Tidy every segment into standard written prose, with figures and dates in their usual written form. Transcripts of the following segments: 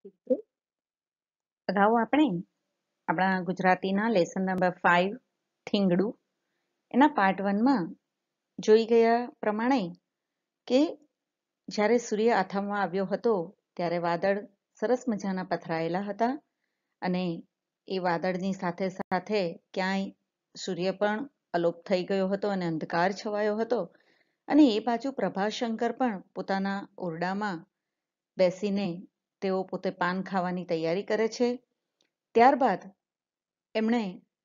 વિદ્યાર્થી મિત્રો, અગાઉ આપણે આપણા ગુજરાતીના લેસન નંબર 5 થીંગડું એના પાર્ટ 1માં જોઈ ગયા પ્રમાણે કે જ્યારે સૂર્ય આથમવા આવ્યો હતો ત્યારે વાદળ સરસ મજાના પથરાયેલા હતા અને એ વાદળની સાથે સાથે ક્યાંય સૂર્ય પણ અલોપ થઈ ગયો હતો અને અંધકાર છવાયો હતો અને એ બાજુ પ્રભાશંકર પણ પોતાના ઓરડામાં બેસીને તેઓ પોતે પાન ખાવાની તૈયારી કરે છે. ત્યારબાદ એમણે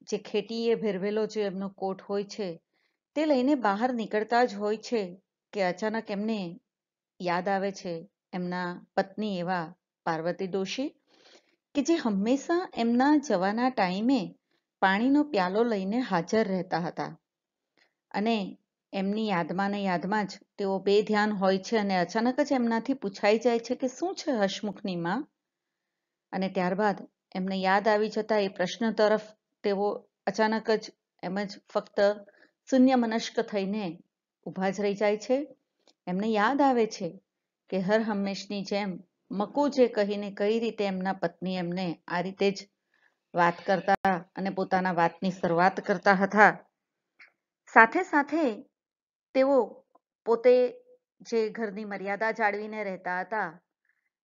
જે ખેટીએ ભેરવેલો જે એમનો કોટ હોય છે તે લઈને બહાર નીકળતા જ હોય છે કે અચાનક એમને યાદ આવે છે એમના પત્ની એવા પાર્વતી દોશી કે જે હંમેશા એમના જવાના ટાઈમે પાણીનો પ્યાલો લઈને હાજર રહેતા હતા અને એમની યાદમાં જ તેઓ બેધ્યાન હોય છે અને અચાનક જ એમનાથી પૂછાઈ જાય છે કે શું છે હસમુખની માં? અને ત્યારબાદ એમને યાદ આવી જતા એ પ્રશ્ન તરફ તેઓ અચાનક જ એમ જ ફક્ત શૂન્ય મનસ્ક થઈને ઊભા જ રહી જાય છે. એમને યાદ આવે છે કે હર હંમેશની જેમ મકુ જે કહીને કઈ રીતે એમના પત્ની એમને આ રીતે જ વાત કરતા અને પોતાના વાતની શરૂઆત કરતા હતા. સાથે સાથે તેઓ પોતે જે ઘરની મર્યાદા જાળવીને રહેતા હતા,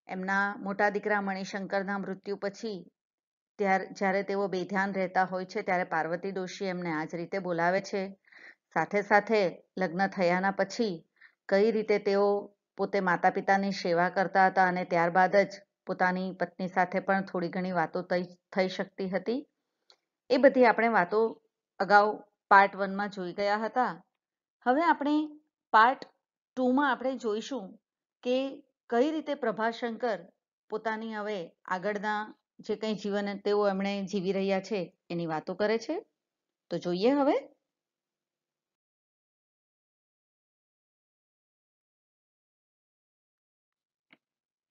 એમના મોટા દીકરા મણિશંકરના મૃત્યુ પછી જ્યારે તેઓ બેધ્યાન રહેતા હોય છે ત્યારે પાર્વતી દોશી એમને આ જ રીતે બોલાવે છે. સાથે સાથે લગ્ન થયાના પછી કઈ રીતે તેઓ પોતે માતા પિતાની સેવા કરતા હતા અને ત્યારબાદ જ પોતાની પત્ની સાથે પણ થોડી ઘણી વાતો થઈ શકતી હતી. એ બધી આપણે વાતો અગાઉ પાર્ટ 1માં જોઈ ગયા હતા. હવે આપણે પાર્ટ 2માં આપણે જોઈશું કે કઈ રીતે પ્રભાશંકર પોતાની હવે આગળના જે કંઈ જીવન તેઓ એમણે જીવી રહ્યા છે એની વાતો કરે છે. તો જોઈએ હવે.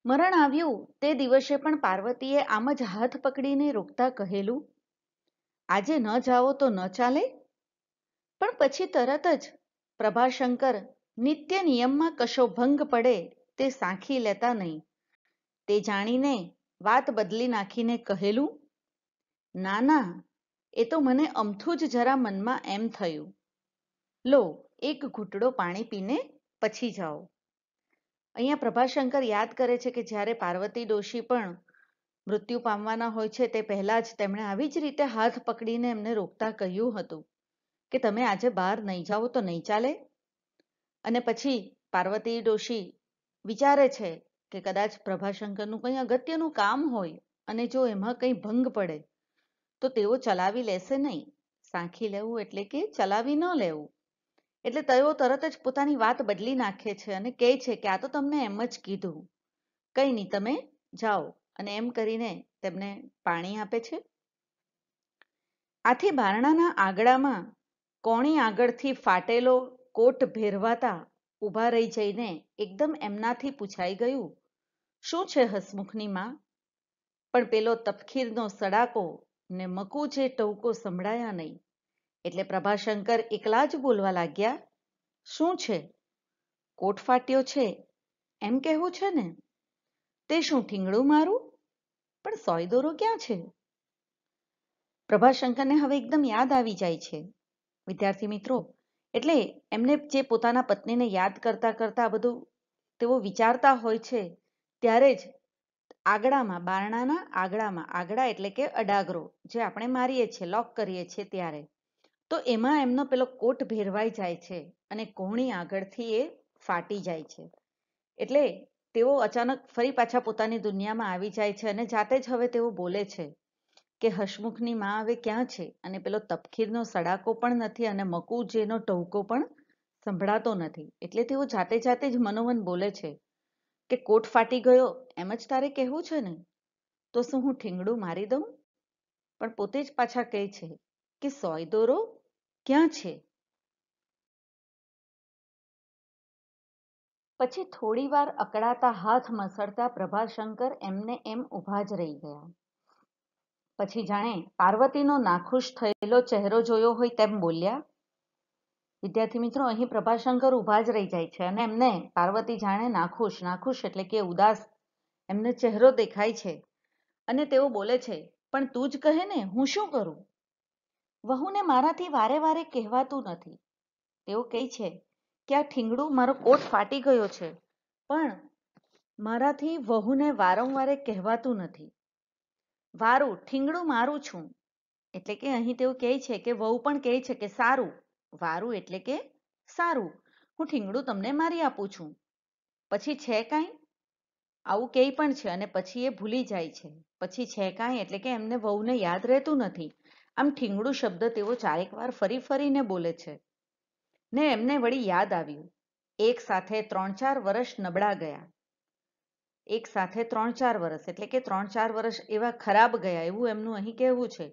મરણ આવ્યું તે દિવસે પણ પાર્વતીએ આમ જ હાથ પકડીને રોકતા કહેલું, આજે ન જાઓ તો ન ચાલે? પણ પછી તરત જ પ્રભાશંકર નિત્ય નિયમમાં કશો ભંગ પડે તે સાંખી લેતા નહીં. તે જાણીને વાત બદલી નાખીને કહેલું, ના ના, એ તો મને અમથું જ જરા મનમાં એમ થયું. લો, એક ઘૂંટડો પાણી પીને પછી જાઓ. અહીંયા પ્રભાશંકર યાદ કરે છે કે જ્યારે પાર્વતી દોશી પણ મૃત્યુ પામવાના હોય છે તે પહેલા જ તેમણે આવી જ રીતે હાથ પકડીને એમને રોકતા કહ્યું હતું કે તમે આજે બહાર નહીં જાઓ તો નહીં ચાલે? અને પછી પાર્વતી દોશી વિચારે છે કે કદાચ પ્રભાશંકરનું કંઈ અગત્યનું કામ હોય અને જો એમાં કંઈ ભંગ પડે તો તેઓ ચલાવી લેશે નહીં. સાંખી લેવું એટલે કે ચલાવી ન લેવું. એટલે તેઓ તરત જ પોતાની વાત બદલી નાખે છે અને કહે છે કે આ તો તમને એમ જ કીધું, કંઈ નહીં, તમે જાઓ. અને એમ કરીને તેમને પાણી આપે છે. આથી બારણાના આગડામાં કોણી આગળથી ફાટેલો કોટ ભેરવાતા ઊભા રહી જઈને એકદમ એમનાથી પૂછાઈ ગયું, શું છે હસમુખની માં? પણ પેલો તપખીરનો સડાકો ને મકુ જે ટહુકો સંભળાયા નહીં. એટલે પ્રભાશંકર એકલા જ બોલવા લાગ્યા, શું છે? કોટ ફાટ્યો છે એમ કહેવું છે ને? તે શું ઠીંગણું મારું? પણ સોય દોરો ક્યાં છે? પ્રભાશંકરને હવે એકદમ યાદ આવી જાય છે. વિદ્યાર્થી મિત્રો, એટલે એમને જે પોતાના પત્નીને યાદ કરતા કરતા બધું તેઓ વિચારતા હોય છે ત્યારે જ આગડામાં, બારણાના આગડામાં, આગડા એટલે કે અડાગરો જે આપણે મારીએ છીએ, લોક કરીએ છીએ ત્યારે, તો એમાં એમનો પેલો કોટ ભેરવાઈ જાય છે અને કોણી આગળથી એ ફાટી જાય છે. એટલે તેઓ અચાનક ફરી પાછા પોતાની દુનિયામાં આવી જાય છે અને જાતે જ હવે તેઓ બોલે છે કે હસમુખની માં હવે ક્યાં છે? અને પેલો તપખીરનો સડાકો પણ નથી અને મકુ જેનો ટહુકો પણ સંભળાતો નથી. એટલે તેઓ જાતે જ મનોમન બોલે છે કે કોટ ફાટી ગયો એમ જ તારે કહેવું છે ને? તો શું હું ઠીંગણું મારી દઉં? પણ પોતે જ પાછા કહે છે કે સોય દોરો ક્યાં છે? પછી થોડી વાર અકળાતા હાથ મસળતા પ્રભાશંકર એમને એમ ઊભા જ રહી ગયા. પછી જાણે પાર્વતીનો નાખુશ થયેલો ચહેરો જોયો હોય તેમ બોલ્યા. વિદ્યાર્થી મિત્રો, અહીં પ્રભાશંકર ઊભા જ રહી જાય છે અને એમને પાર્વતી જાણે નાખુશ એટલે કે ઉદાસ એમને ચહેરો દેખાય છે અને તેઓ બોલે છે, પણ તું જ કહે ને, હું શું કરું? વહુને મારાથી વારે વારે કહેવાતું નથી. તેઓ કહે છે કે આ ઠીંગડું, મારો કોટ ફાટી ગયો છે, પણ મારાથી વહુને વારંવારે કહેવાતું નથી. વારું, ઠીંગડું મારું છું. એટલે કે અહીં તેઓ કહે છે કે વહુ પણ કહે છે કે સારું, વારું એટલે કે સારું, હું ઠીંગડું તમને મારી આપું છું. પછી છે કાંઈ? આવું કહે પણ છે અને પછી એ ભૂલી જાય છે. પછી છે કાંઈ એટલે કે એમને વહુને યાદ રહેતું નથી. આમ ઠીંગડું શબ્દ તેઓ ચારેક વાર ફરી ફરીને બોલે છે ને એમને વળી યાદ આવ્યું. એક સાથે 3-4 વર્ષ નબળા ગયા. એક સાથે 3-4 વર્ષ એટલે કે 3-4 વર્ષ એવા ખરાબ ગયા, એવું એમનું અહીં કહેવું છે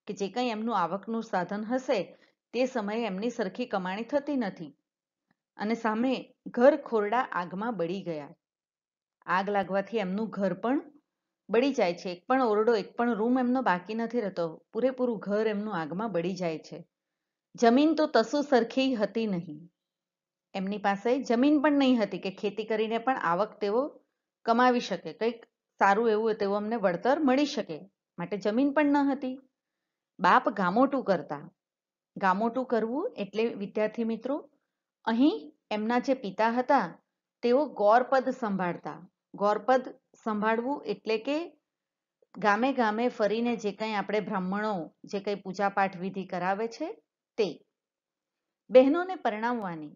કે જે કંઈ એમનું આવકનું સાધન હશે તે સમયે એમની સરખી કમાણી થતી નથી અને સામે ઘર ખોરડા આગમાં બળી ગયા. આગ લાગવાથી એમનું ઘર પણ બળી જાય છે. એક પણ ઓરડો, એક પણ રૂમ એમનો બાકી નથી રહેતો. પૂરેપૂરું ઘર એમનું આગમાં બળી જાય છે. જમીન તો તસુ સરખી હતી નહીં. એમની પાસે જમીન પણ નહીં હતી કે ખેતી કરીને પણ આવક તેઓ કમાવી શકે, કંઈક સારું એવું તેઓ અમને વળતર મળી શકે, માટે જમીન પણ ન હતી. બાપ ગામોટું કરતા. ગામોટું કરવું એટલે વિદ્યાર્થી મિત્રો, અહીં એમના જે પિતા હતા તેઓ ગોરપદ સંભાળતા. ગોરપદ સંભાળવું એટલે કે ગામે ગામે ફરીને જે કંઈ આપણે બ્રાહ્મણો જે કંઈ પૂજાપાઠ વિધિ કરાવે છે તે. બહેનોને પરણાવવાની.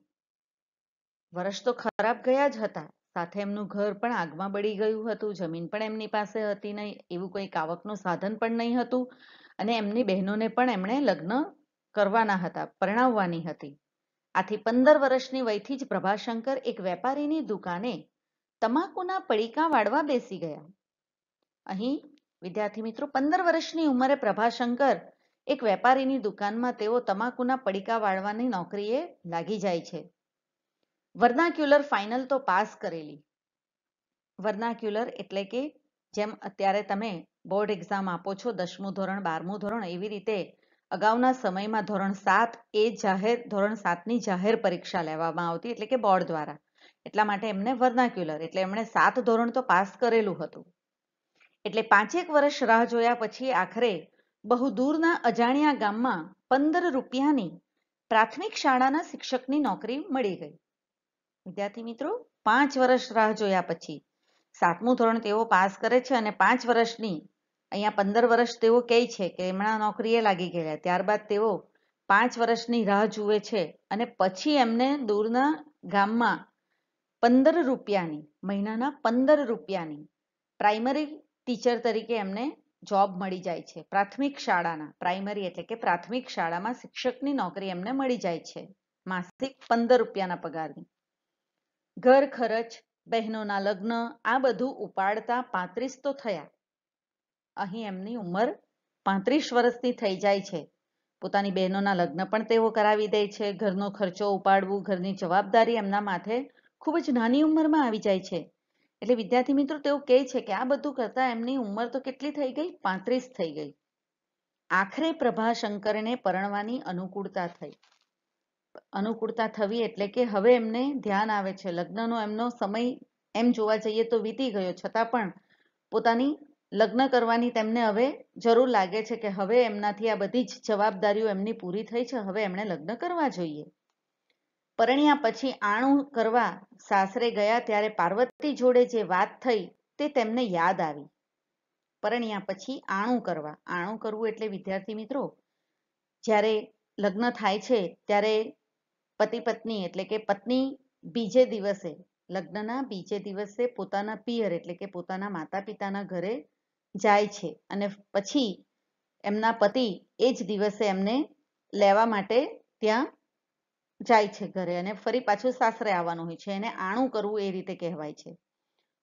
વર્ષ તો ખરાબ ગયા જ હતા, સાથે એમનું ઘર પણ આગમાં બળી ગયું હતું, જમીન પણ એમની પાસે હતી નહીં, એવું કંઈક આવકનું સાધન પણ નહીં હતું અને એમની બહેનોને પણ એમણે લગ્ન કરવાના હતા, પરણાવવાની હતી. આથી 15 વર્ષની વયથી જ પ્રભાશંકર એક વેપારીની દુકાને તમાકુના પડીકા વાળવા બેસી ગયા. અહીં વિદ્યાર્થી મિત્રો 15 વર્ષની ઉંમરે પ્રભાશંકર એક વેપારીની દુકાનમાં તેઓ તમાકુના પડીકા વાળવાની નોકરીએ લાગી જાય છે. વર્નાક્યુલર ફાઇનલ તો પાસ કરેલી. વર્નાક્યુલર એટલે કે જેમ અત્યારે તમે બોર્ડ એક્ઝામ આપો છો 10મું ધોરણ 12મું ધોરણ, એવી રીતે અગાઉના સમયમાં ધોરણ 7 એ ધોરણ 7ની જાહેર પરીક્ષા લેવામાં આવતી, એટલે કે બોર્ડ દ્વારા. એટલા માટે એમને વર્નાક્યુલર એટલે એમણે 7 ધોરણ તો પાસ કરેલું હતું. એટલે 5 વર્ષ રાહ જોયા પછી આખરે બહુ દૂરના અજાણ્યા ગામમાં 15 રૂપિયાની પ્રાથમિક શાળાના શિક્ષકની નોકરી મળી ગઈ. વિદ્યાર્થી મિત્રો, 5 વર્ષ રાહ જોયા પછી 7મું ધોરણ તેઓ પાસ કરે છે અને 5 વર્ષની, અહીંયા 15 વર્ષ તેઓ કહે છે કે એમના નોકરીએ લાગી ગયા. ત્યારબાદ તેઓ 5 વર્ષની રાહ જુએ છે અને પછી એમને દૂરના ગામમાં 15 રૂપિયાની, મહિનાના 15 રૂપિયાની પ્રાઇમરી ટીચર તરીકે એમને જોબ મળી જાય છે. પ્રાથમિક શાળાના, પ્રાઇમરી એટલે કે પ્રાથમિક શાળામાં શિક્ષકની નોકરી એમને મળી જાય છે, માસિક 15 રૂપિયાના પગારની. ઘર ખર્ચ, બહેનોના લગ્ન, આ બધું ઉપાડતા 35 તો થયા. અહીં એમની ઉંમર 35 વર્ષની થઈ જાય છે. પોતાની બહેનોના લગ્ન પણ તેઓ કરાવી દે છે. ઘરનો ખર્ચો ઉપાડવું, ઘરની જવાબદારી એમના માથે ખૂબ જ નાની ઉંમરમાં આવી જાય છે. એટલે વિદ્યાર્થી મિત્રો તેઓ કહે છે કે આ બધું કરતા એમની ઉંમર તો કેટલી થઈ ગઈ? 35 થઈ ગઈ. આખરે પ્રભાશંકરને પરણવાની અનુકૂળતા થઈ. અનુકૂળતા થવી એટલે કે હવે એમને ધ્યાન આવે છે, લગ્નનો એમનો સમય એમ જોવા જઈએ તો વીતી ગયો, છતાં પણ પોતાની લગ્ન કરવાની તેમને હવે જરૂર લાગે છે કે હવે એમનાથી આ બધી જ જવાબદારીઓ એમની પૂરી થઈ છે, હવે એમણે લગ્ન કરવા જોઈએ. પરણ્યા પછી આણું કરવા સાસરે ગયા ત્યારે પાર્વતી જોડે જે વાત થઈ તે તેમને યાદ આવી. પરણ્યા પછી આણું કરવા. આણું કરવું એટલે વિદ્યાર્થી મિત્રો, જ્યારે લગ્ન થાય છે ત્યારે પતિ પત્ની એટલે કે પત્ની બીજે દિવસે, લગ્નના બીજે દિવસે પોતાના પિયર એટલે કે પોતાના માતા પિતાના ઘરે જાય છે અને પછી એમના પતિ એ જ દિવસે એમને લેવા માટે ત્યાં જાય છે ઘરે અને ફરી પાછું સાસરે આવવાનું હોય છે. એને આણું કરવું એ રીતે કહેવાય છે.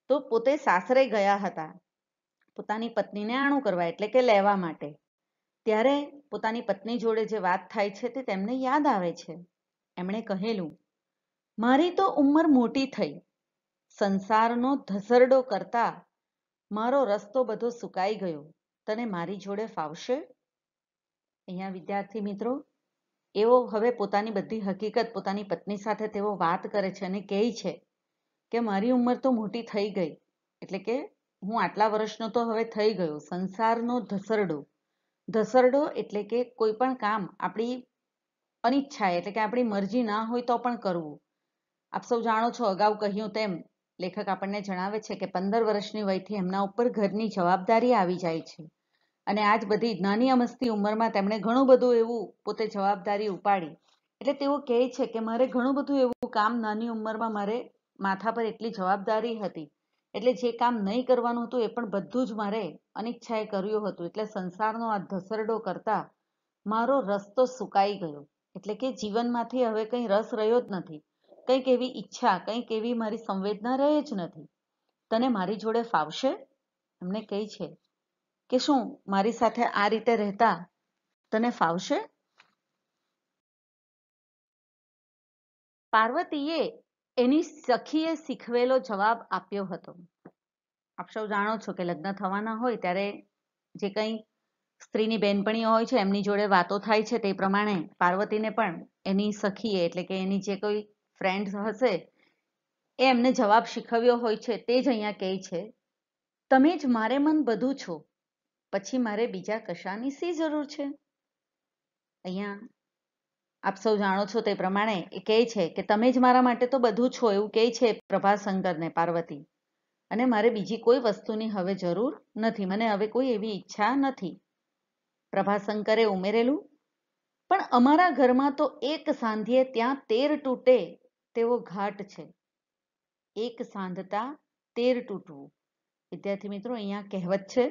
તો પોતે સાસરે ગયા હતા પોતાની પત્નીને આણું કરવા એટલે કે લેવા માટે. ત્યારે પોતાની પત્ની જોડે જે વાત થાય છે તે તેમને યાદ આવે છે. એમણે કહેલું, મારી તો ઉંમર મોટી થઈ, સંસારનો ધસરડો કરતા મારો રસ્તો બધો સુકાઈ ગયો, તને મારી જોડે ફાવશે? અહીંયા વિદ્યાર્થી મિત્રો એવો હવે પોતાની બધી હકીકત પોતાની પત્ની સાથે તેઓ વાત કરે છે અને કહે છે કે મારી ઉંમર તો મોટી થઈ ગઈ, એટલે કે હું આટલા વર્ષનો તો હવે થઈ ગયો, સંસારનો ધસરડો એટલે કે કોઈ પણ કામ આપણી અનિચ્છાએ એટલે કે આપણી મરજી ના હોય તો પણ કરવું. આપ સૌ જાણો છો, અગાઉ કહ્યું તેમ લેખક આપણને જણાવે છે કે 15 વર્ષની વયથી એમના ઉપર ઘરની જવાબદારી આવી જાય છે અને આજ બધી નાની અમસ્તી ઉંમરમાં તેમણે ઘણું બધું એવું પોતે જવાબદારી ઉપાડી. એટલે તેઓ કહે છે કે મારે ઘણું બધું એવું કામ નાની ઉંમરમાં મારે માથા પર એટલી જવાબદારી હતી, એટલે જે કામ નહીં કરવાનું હતું એ પણ બધું જ મારે અનિચ્છાએ કર્યું હતું. એટલે સંસારનો આ ધસરડો કરતા મારો રસ્તો સુકાઈ ગયો, એટલે કે જીવનમાંથી હવે કંઈ રસ રહ્યો જ નથી, કંઈક એવી ઈચ્છા, કંઈક એવી મારી સંવેદના રહે જ નથી. તને મારી જોડે ફાવશે? એમને કહે છે કે શું મારી સાથે આ રીતે રહેતા તને ફાવશે? પાર્વતીએ એની સખીએ શીખવેલો જવાબ આપ્યો હતો. આપ સૌ જાણો છો કે લગ્ન થવાના હોય ત્યારે જે કંઈ સ્ત્રીની બેનપણીઓ હોય છે એમની જોડે વાતો થાય છે તે પ્રમાણે પાર્વતીને પણ એની સખીએ એટલે કે એની જે કોઈ ફ્રેન્ડ હશે એ એમને જવાબ શીખવ્યો હોય છે. તે જ અહીંયા કહે છે, તમે જ મારે મન બધું છો, પછી મારે બીજા કશાની શી જરૂર છે? અહીંયા આપ સૌ જાણો છો તે પ્રમાણે એ કહે છે કે તમે જ મારા માટે તો બધું છો, એવું કહે છે પ્રભાશંકરને પાર્વતી, અને મારે બીજી કોઈ વસ્તુની હવે જરૂર નથી, મને હવે કોઈ એવી ઈચ્છા નથી. પ્રભાશંકરે ઉમેરેલું, પણ અમારા ઘરમાં તો એક સાંધ્યે ત્યાં 13 તૂટે તેવો ઘાટ છે. એક સાંધતા 13 તૂટવું. વિદ્યાર્થી મિત્રો, અહીંયા કહેવત છે,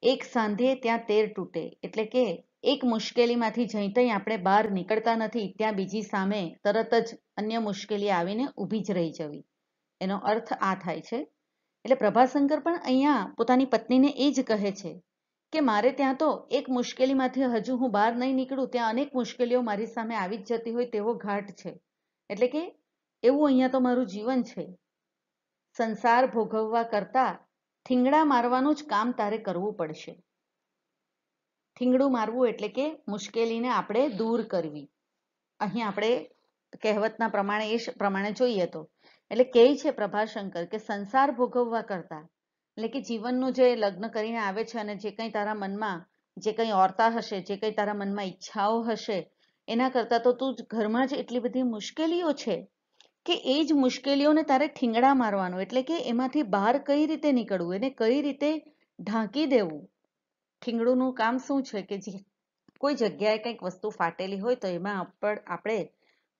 એક સાંધ્યે ત્યાં 13 તૂટે, એટલે કે એક મુશ્કેલીમાંથી જઈ તઈ આપણે બહાર નીકળતા નથી ત્યાં બીજી સામે તરત જ અન્ય મુશ્કેલી આવીને ઊભી જ રહી જવી. એનો અર્થ આ થાય છે. એટલે પ્રભાશંકર પણ અહીંયા પોતાની પત્નીને એ જ કહે છે કે મારે ત્યાં તો એક મુશ્કેલીમાંથી હજુ હું બહાર નહીં નીકળું ત્યાં અનેક મુશ્કેલીઓ મારી સામે આવી જ જતી હોય તેવો ઘાટ છે. એટલે કે એવું અહીંયા તો મારું જીવન છે. સંસાર ભોગવવા કરતા થીંગડા મારવાનું જ કામ તારે કરવું પડશે. થીંગડું મારવું એટલે કે મુશ્કેલીને આપણે દૂર કરવી. અહીં આપણે કહેવતના પ્રમાણે એ પ્રમાણે જોઈએ તો એટલે કહે છે પ્રભાશંકર કે સંસાર ભોગવવા કરતા એટલે કે જીવનનું જે લગ્ન કરીને આવે છે અને જે કંઈ તારા મનમાં જે કંઈ ઓરતા હશે, જે કંઈ તારા મનમાં ઈચ્છાઓ હશે, એના કરતાં તો તું ઘરમાં જ એટલી બધી મુશ્કેલીઓ છે કે એ જ મુશ્કેલીઓને તારે ઠીંગડા મારવાનું, એટલે કે એમાંથી બહાર કઈ રીતે નીકળવું, એને કઈ રીતે ઢાંકી દેવું. ઠીંગડુંનું કામ શું છે કે જે કોઈ જગ્યાએ કંઈક વસ્તુ ફાટેલી હોય તો એમાં આપણે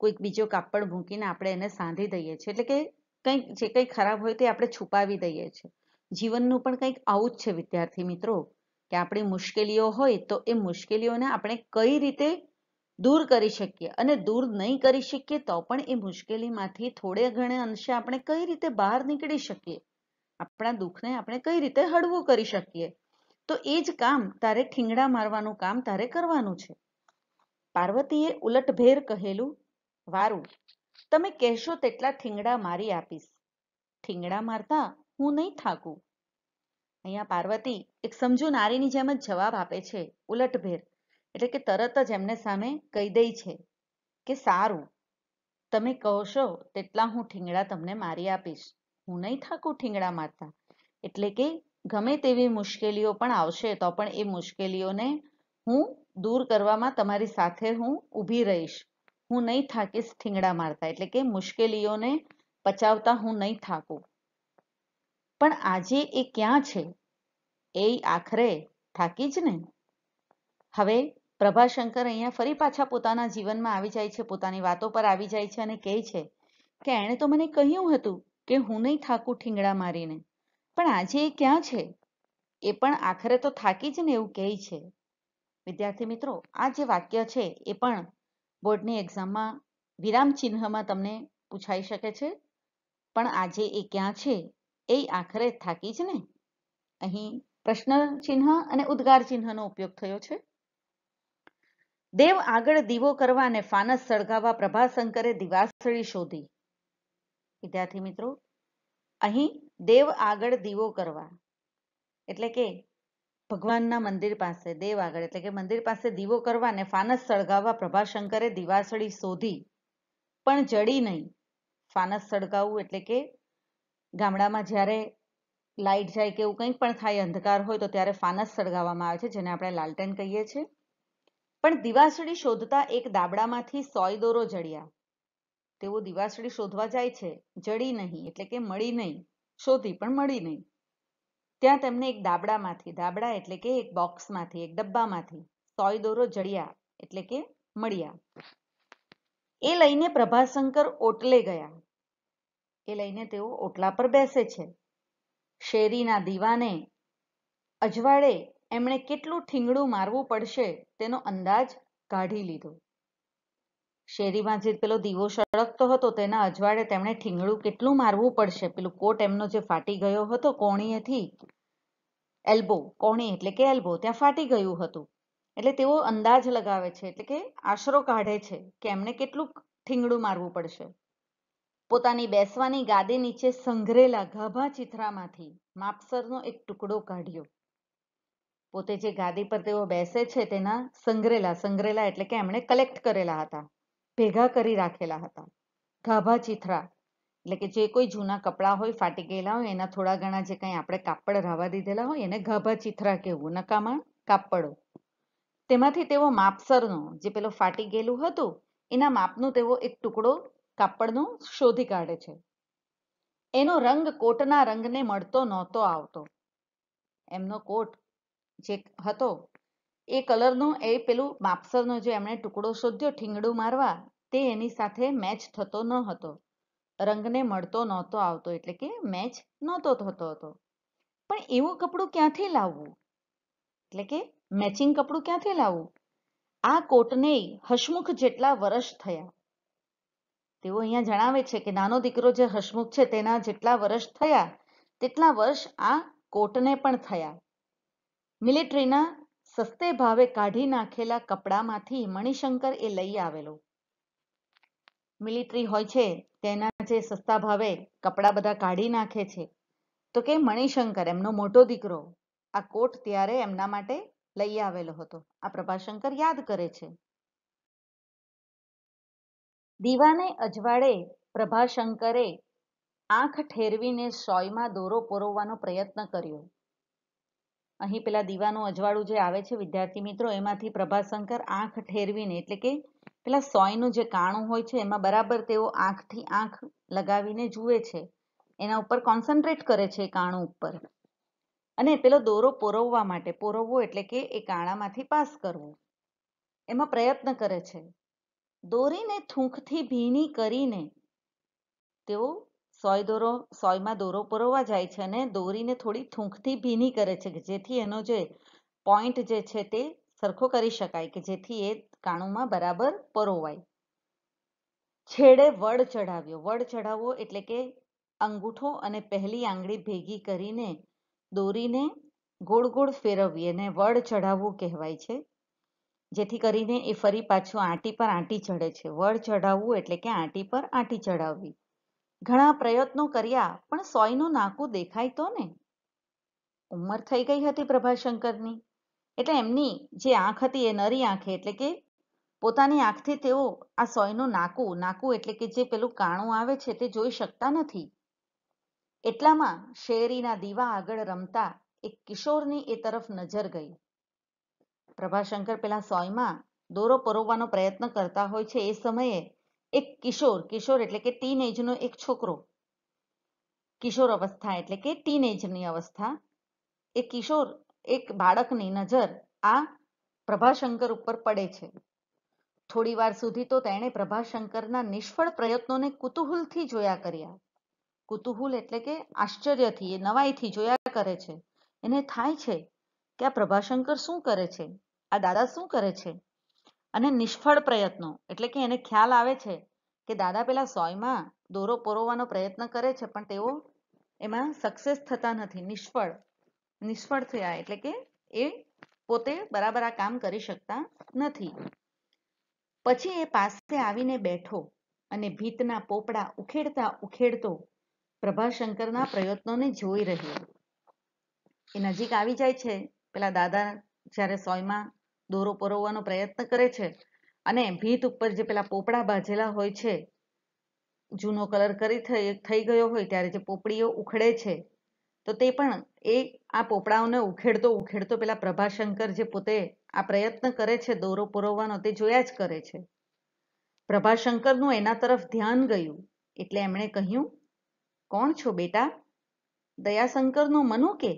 કોઈક બીજો કાપડ મૂકીને આપણે એને સાંધી દઈએ છીએ, એટલે કે કંઈક જે કંઈ ખરાબ હોય તે આપણે છુપાવી દઈએ છીએ. જીવનનું પણ કંઈક આવું જ છે વિદ્યાર્થી મિત્રો, કે આપણી મુશ્કેલીઓ હોય તો એ મુશ્કેલીઓને આપણે કઈ રીતે દૂર કરી શકીએ, અને દૂર નહીં કરી શકીએ તો પણ એ મુશ્કેલીમાંથી થોડે ઘણે અંશે આપણે કઈ રીતે બહાર નીકળી શકીએ, આપણા દુઃખને આપણે કઈ રીતે હળવું કરી શકીએ. તો એ જ કામ તારે ઠીંગડા મારવાનું કામ તારે કરવાનું છે. પાર્વતીએ ઉલટભેર કહેલું, વારું, તમે કહેશો તેટલા ઠીંગડા મારી આપીશ, ઠીંગડા મારતા હું નહીં થાકું. અહીંયા પાર્વતી એક સમજુ નારીની જેમ જ જવાબ આપે છે, ઉલટભેર, એટલે કે તરત જ એમને સામે કહી દે છે કે સારું, તમે કહોશો તેટલા હું ઠીંગડા તમને મારી આપીશ, હું નહીં થાકું ઠીંગડા મારતા. એટલે કે ગમે તેવી મુશ્કેલીઓ પણ આવશે તો પણ એ મુશ્કેલીઓને હું દૂર કરવામાં તમારી સાથે હું ઊભી રહીશ, હું નહીં થાકીશ ઠીંગડા મારતા, એટલે કે મુશ્કેલીઓને પચાવતા હું નહીં થાકું. પણ આજે એ ક્યાં છે? એ આખરે થાકી જ ને. હવે પ્રભાશંકર અહીંયા ફરી પાછા પોતાના જીવનમાં આવી જાય છે, પોતાની વાતો પર આવી જાય છે અને કહે છે કે એણે તો મને કહ્યું હતું કે હું નહીં થાકું ઠીંગડા મારીને, પણ આજે એ ક્યાં છે? એ પણ આખરે તો થાકી જ ને, એવું કહે છે. વિદ્યાર્થી મિત્રો, આ જે વાક્ય છે એ પણ બોર્ડની એક્ઝામમાં વિરામ ચિહ્નમાં તમને પૂછાઈ શકે છે. પણ આજે એ ક્યાં છે? એ આખરે થાકી જ ને. અહીં પ્રશ્ન ચિહ્ન અને ઉદ્ગાર ચિહ્નનો ઉપયોગ થયો છે. દેવ આગળ દીવો કરવા અને ફાનસ સળગાવવા પ્રભાશંકરે દિવાસળી શોધી. વિદ્યાર્થી મિત્રો, અહીં દેવ આગળ દીવો કરવા એટલે કે ભગવાનના મંદિર પાસે, દેવ આગળ એટલે કે મંદિર પાસે દીવો કરવા અને ફાનસ સળગાવવા પ્રભાશંકરે દિવાસળી શોધી, પણ જડી નહીં. ફાનસ સળગાવવું એટલે કે ગામડામાં જ્યારે લાઇટ જાય કે એવું કંઈક પણ થાય, અંધકાર હોય તો ત્યારે ફાનસ સળગાવવામાં આવે છે, જેને આપણે લાલટેન કહીએ છીએ. પણ દિવાસળી શોધતા એક દાબડામાંથી સોય દોરો જડ્યા. તેઓ દિવાસળી શોધવા જાય છે, જડી નહીં એટલે કે મળી નહીં, શોધી પણ મળી નહીં. ત્યાં તેમને એક દાબડામાંથી, દાબડા એટલે કે એક બોક્સમાંથી, એક ડબ્બામાંથી સોય દોરો જડ્યા એટલે કે મળ્યા. એ લઈને પ્રભાશંકર ઓટલે ગયા. એ લઈને તેઓ ઓટલા પર બેસે છે. શેરીના દીવાને અજવાળે એમણે કેટલું ઠીંગણું મારવું પડશે તેનો અંદાજ કાઢી લીધો. શેરીમાં જે પેલો દીવો સળગતો હતો તેના અજવાળે તેમણે ઠીંગણું કેટલું મારવું પડશે. પેલું કોટ એમનો જે ફાટી ગયો હતો કોણીએથી, એલ્બો, કોણી એટલે કે એલ્બો, ત્યાં ફાટી ગયું હતું. એટલે તેઓ અંદાજ લગાવે છે, એટલે કે આશરો કાઢે છે કે એમને કેટલું ઠીંગણું મારવું પડશે. પોતાની બેસવાની ગાદી નીચે સંઘરેલા ગાભા ચિથરામાંથી માપસરનો એક ટુકડો કાઢ્યો. પોતે જે ગાદી પર તેઓ બેસે છે તેના સંઘરેલા એટલે કે એમણે કલેક્ટ કરેલા હતા, ભેગા કરી રાખેલા હતા. ગાભા ચિથરા એટલે કે જે કોઈ જૂના કપડાં હોય, ફાટી ગયેલા હોય, એના થોડા ઘણા જે કંઈ આપણે કાપડ રાવા દીધેલા હોય એને ગાભા ચિથરા કહેવું, નકામા કાપડો. તેમાંથી તેઓ માપસરનો, જે પેલો ફાટી ગયેલું હતું એના માપનું તેઓ એક ટુકડો કાપડનો શોધી કાઢે છે. એનો રંગ કોટના રંગને મળતો નહોતો આવતો. એમનો કોટ જે હતો એ કલરનો, એ પેલું માપસરનો જે એમણે ટુકડો શોધ્યો ઠીંગણું મારવા, તે એની સાથે મેચ થતો ન હતો. રંગને મળતો નહોતો આવતો એટલે કે મેચ નહોતો થતો હતો. પણ એવું કપડું ક્યાંથી લાવવું, એટલે કે મેચિંગ કપડું ક્યાંથી લાવવું? આ કોટને હસમુખ જેટલા વર્ષ થયા. તેઓ અહીંયા જણાવે છે કે નાનો દીકરો જે હસમુખ છે તેના જેટલા વર્ષ થયા તેટલા વર્ષ આ કોટને પણ થયા. મિલિટરીના સસ્તે ભાવે કાઢી નાખેલા કપડામાંથી મણિશંકર એ લઈ આવેલો. મિલિટરી હોય છે તેના જે સસ્તા ભાવે કપડા બધા કાઢી નાખે છે, તો કે મણિશંકર એમનો મોટો દીકરો આ કોટ ત્યારે એમના માટે લઈ આવેલો હતો. આ પ્રભાશંકર યાદ કરે છે. દીવાને અજવાળે પ્રભાશંકરે આંખ ઠેરવીને સોયમાં દોરો પરોવવાનો પ્રયત્ન કર્યો. અહીં પેલા દીવાનું અજવાળું જે આવે છે વિદ્યાર્થી મિત્રો, એમાંથી પ્રભાશંકર આંખ ઠેરવીને એટલે કે પેલા સોયનું જે કાણું હોય છે એમાં બરાબર તેઓ આંખથી આંખ લગાવીને જુએ છે, એના ઉપર કોન્સન્ટ્રેટ કરે છે કાણું ઉપર, અને પેલો દોરો પોરવવા માટે, પોરવવો એટલે કે એ કાણામાંથી પાસ કરવું, એમાં પ્રયત્ન કરે છે. દોરીને થૂંકથી ભીની કરીને તેઓ સોયમાં દોરો પરોવવા જાય છે અને દોરીને થોડી થૂંકથી ભીની કરે છે, જેથી એનો જે પોઈન્ટ જે છે તે સરખો કરી શકાય, કે જેથી એ કાણુંમાં બરાબર પરોવાય. છેડે વડ ચડાવ્યો. વડ ચડાવવો એટલે કે અંગૂઠો અને પહેલી આંગળી ભેગી કરીને દોરીને ગોળ ગોળ ફેરવવી અને વડ ચડાવવું કહેવાય છે, જેથી કરીને એ ફરી પાછું આંટી પર આંટી ચડે છે. વડ ચડાવવું એટલે કે આંટી પર આંટી ચડાવવી. ઘણા પ્રયત્નો કર્યા પણ સોયનું નાકું દેખાય તો ને. ઉંમર થઈ ગઈ હતી પ્રભાશંકરની, એટલે એમની જે આંખ હતી એ નરી આંખે, એટલે કે પોતાની આંખથી તેઓ આ સોયનું નાકું એટલે કે જે પેલું કાણું આવે છે તે જોઈ શકતા નથી. એટલામાં શેરીના દીવા આગળ રમતા એક કિશોરની એ તરફ નજર ગઈ. પ્રભાશંકર પેલા સોયમાં દોરો પરોવવાનો પ્રયત્ન કરતા હોય છે એ સમયે એક કિશોર એટલે કે ટીનેજનો એક છોકરો, કિશોર અવસ્થા એટલે કે ટીનેજની અવસ્થા, એ કિશોર એક બાળકની નજર આ પ્રભાશંકર ઉપર પડે છે. થોડી વાર સુધી તો તેણે પ્રભાશંકરના નિષ્ફળ પ્રયત્નોને કુતૂહલથી જોયા કર્યા. કુતૂહલ એટલે કે આશ્ચર્યથી, એ નવાઈથી જોયા કરે છે. એને થાય છે કે આ પ્રભાશંકર શું કરે છે, આ દાદા શું કરે છે. અને નિષ્ફળ પ્રયત્નો એટલે કે એને ખ્યાલ આવે છે કે દાદા પેલા સોયમાં દોરો પરોવવાનો પ્રયત્ન કરે છે પણ તેઓ એમાં સક્સેસ થતા નથી, નિષ્ફળ થયા, એટલે કે એ પોતે બરાબર આ કામ કરી શકતા નથી. પછી એ પાસે આવીને બેઠો અને ભીતના પોપડા ઉખેડતો પ્રભાશંકરના પ્રયત્નોને જોઈ રહ્યો. એ નજીક આવી જાય છે. પેલા દાદા જ્યારે સોયમાં દોરો પરોવવાનો પ્રયત્ન કરે છે અને ભીત ઉપર જે પેલા પોપડા બાજેલા હોય છે, જૂનો કલર થઈ ગયો હોય ત્યારે જે પોપડીઓ ઉખડે છે તો તે પણ આ પોપડાઓને ઉખેડતો ઉખેડતો પેલા પ્રભાશંકર જે પોતે આ પ્રયત્ન કરે છે દોરો પુરવવાનો તે જોયા જ કરે છે. પ્રભાશંકરનું એના તરફ ધ્યાન ગયું એટલે એમણે કહ્યું, કોણ છો બેટા? દયાશંકરનો મનુ કે?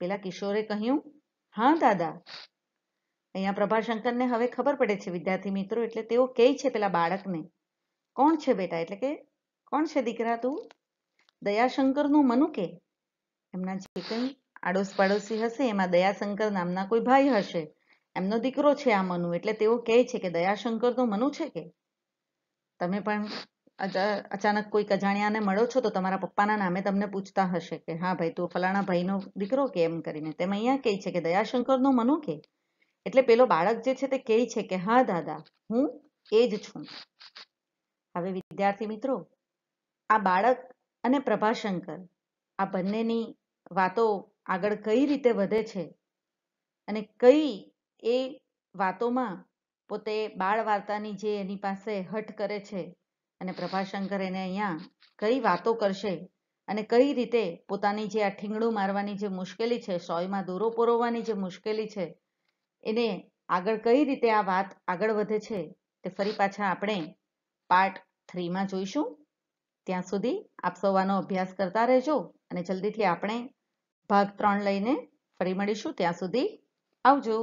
પેલા કિશોરે કહ્યું, હા દાદા. અહીંયા પ્રભાશંકરને હવે ખબર પડે છે વિદ્યાર્થી મિત્રો, એટલે તેઓ કહે છે પેલા બાળકને, કોણ છે બેટા? એટલે કે કોણ છે દીકરા તું? દયાશંકરનું મનુ કે? એમના જે કંઈ આડોશ પાડોશી હશે એમાં દયાશંકર નામના કોઈ ભાઈ હશે, એમનો દીકરો છે આ મનુ, એટલે તેઓ કહે છે કે દયાશંકરનું મનુ છે કે? તમે પણ અચાનક કોઈક અજાણ્યાને મળો છો તો તમારા પપ્પાના નામે તમને પૂછતા હશે કે હા ભાઈ તું ફલાણા ભાઈનો દીકરો કે, એમ કરીને. તેમ અહીંયા કહે છે કે દયાશંકરનો મનુ કે? એટલે પેલો બાળક જે છે તે કહે છે કે હા દાદા, હું એ જ છું. હવે વિદ્યાર્થી મિત્રો, આ બાળક અને પ્રભાશંકર આ બંનેની વાતો આગળ કઈ રીતે વધે છે અને કઈ એ વાતોમાં પોતે બાળ વાર્તાની જે એની પાસે હઠ કરે છે અને પ્રભાશંકર એને અહીંયા કઈ વાતો કરશે અને કઈ રીતે પોતાની જે આ ઠીંગણું મારવાની જે મુશ્કેલી છે, સોયમાં દોરો પરોવવાની જે મુશ્કેલી છે, એને આગળ કઈ રીતે આ વાત આગળ વધે છે તે ફરી પાછા આપણે પાર્ટ 3માં જોઈશું. ત્યાં સુધી આપ સૌ આનો અભ્યાસ કરતા રહેજો અને જલ્દીથી આપણે ભાગ 3 લઈને ફરી મળીશું. ત્યાં સુધી આવજો.